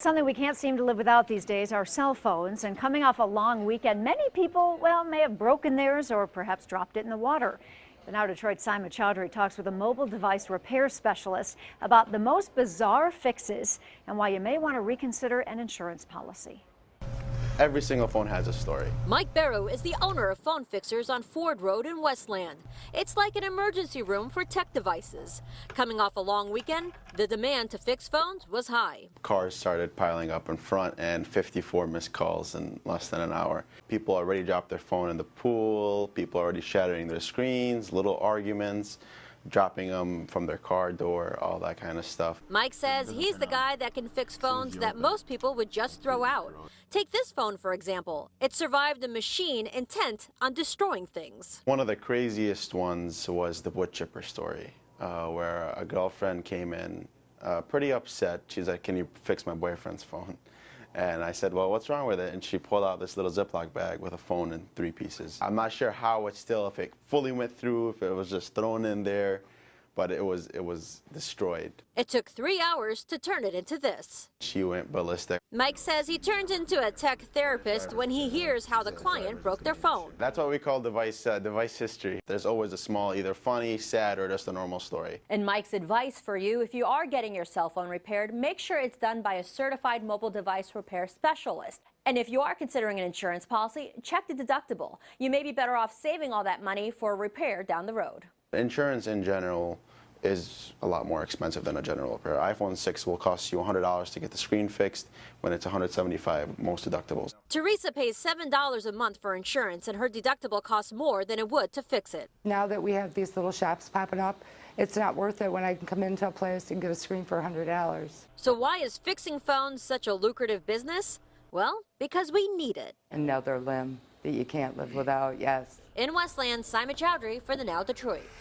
Something we can't seem to live without these days are cell phones. And coming off a long weekend, many people, well, may have broken theirs or perhaps dropped it in the water. But now Detroit's Simon Chowdhury talks with a mobile device repair specialist about the most bizarre fixes and why you may want to reconsider an insurance policy. Every single phone has a story. Mike Barrow is the owner of Phone Fixers on Ford Road in Westland. It's like an emergency room for tech devices. Coming off a long weekend, the demand to fix phones was high. Cars started piling up in front and 54 missed calls in less than an hour. People already dropped their phone in the pool, people already shattering their screens, little arguments, dropping them from their car door, all that kind of stuff. Mike says he's the guy that can fix phones that most people would just throw out. Take this phone, for example. It survived a machine intent on destroying things. One of the craziest ones was the wood chipper story, where a girlfriend came in pretty upset. She's like, "Can you fix my boyfriend's phone?" And I said, "Well, what's wrong with it?" And she pulled out this little Ziploc bag with a phone in 3 pieces. I'm not sure how it still, if it fully went through, if it was just thrown in there, but it was destroyed. It took 3 hours to turn it into this. She went ballistic. Mike says he turns into a tech therapist when he hears how the client broke their phone. That's what we call device history. There's always a small, either funny, sad, or just a normal story. And Mike's advice for you, if you are getting your cell phone repaired, make sure it's done by a certified mobile device repair specialist. And if you are considering an insurance policy, check the deductible. You may be better off saving all that money for a repair down the road. Insurance in general is a lot more expensive than a general repair. iPhone 6 will cost you $100 to get the screen fixed when it's $175 most deductibles. Teresa pays $7 a month for insurance, and her deductible costs more than it would to fix it. Now that we have these little shops popping up, it's not worth it when I can come into a place and get a screen for $100. So why is fixing phones such a lucrative business? Well, because we need it. Another limb that you can't live without, yes. In Westland, Simon Chowdhury for the Now Detroit.